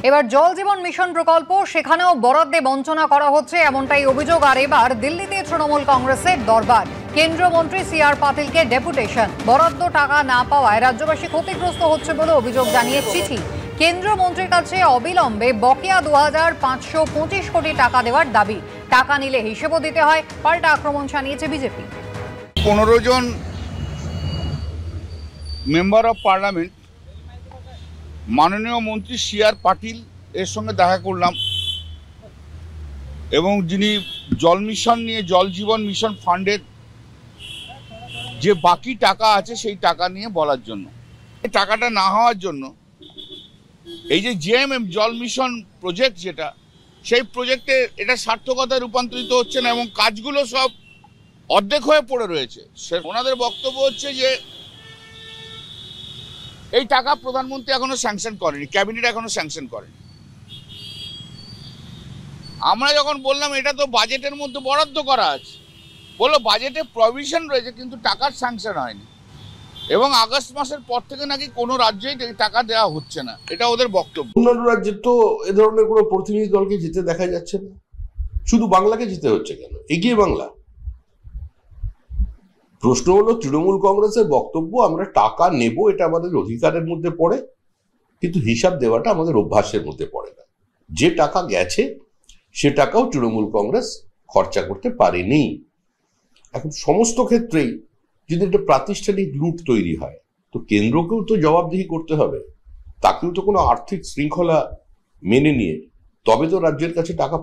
এবার জল জীবন মিশন প্রকল্প সেখানেও বরাদ্দে বঞ্চনা করা হচ্ছে এমনটাই অভিযোগ। আর এবার দিল্লিতে তৃণমূল কংগ্রেসের দরবার, কেন্দ্রীয় মন্ত্রী CR পাতিলকে ডেপুটেশন। বরাদ্দ টাকা না পাওয়ায় রাজ্যবাসী ক্ষতিগ্রস্ত হচ্ছে বলে অভিযোগ জানিয়ে চিঠি কেন্দ্রীয় মন্ত্রীর কাছে অবিলম্বে বকেয়া 2525 কোটি টাকা দেওয়ার দাবি। টাকা নিলে হিসেবও দিতে হয়, পাল্টা আক্রমণ জানিয়েছে বিজেপি। 15 জন মেম্বার অফ পার্লামেন্ট মাননীয় মন্ত্রী CR পাটিল এর সঙ্গে দেখা করলাম এবং যিনি জল মিশন নিয়ে জল জীবন মিশন ফান্ডের যে বাকি টাকা আছে সেই টাকা নিয়ে বলার জন্য, এই টাকাটা না হওয়ার জন্য এই যে JMM জল মিশন প্রজেক্ট যেটা, সেই প্রজেক্টে এটা সার্থকতায় রূপান্তরিত হচ্ছে না এবং কাজগুলো সব অর্ধেক হয়ে পড়ে রয়েছে। ওনাদের বক্তব্য হচ্ছে যে এই টাকা প্রধানমন্ত্রী এখনো স্যাংশন করেনি, ক্যাবিনেট এখনো স্যাংশন করেনি। আমরা যখন বললাম এটা তো বাজেটের মধ্যে বরাদ্দ করা আছে, বললো বাজেটে প্রভিশন রয়েছে কিন্তু টাকার স্যাংশন হয়নি এবং আগস্ট মাসের পর থেকে নাকি কোনো রাজ্যেই টাকা দেওয়া হচ্ছে না, এটা ওদের বক্তব্য। অন্যান্য রাজ্যে তো এ ধরনের কোনো প্রতিনিধি দলকে যেতে দেখা যাচ্ছে না, শুধু বাংলাকে যেতে হচ্ছে কেন? এগিয়ে বাংলা। প্রশ্ন হলো তৃণমূল কংগ্রেসের বক্তব্য আমরা টাকা নেব, এটা আমাদের অধিকারের মধ্যে পড়ে, কিন্তু হিসাব দেওয়াটা আমাদের অভ্যাসের মধ্যে পড়ে না। যে টাকা গেছে সে টাকাও তৃণমূল কংগ্রেস খরচা করতে পারেনি। এখন সমস্ত ক্ষেত্রেই যদি একটা প্রাতিষ্ঠানিক লুট তৈরি হয় তো কেন্দ্রকেও তো জবাবদিহি করতে হবে, তাকেও তো কোনো আর্থিক শৃঙ্খলা মেনে নিয়ে তবে তো রাজ্যের কাছে টাকা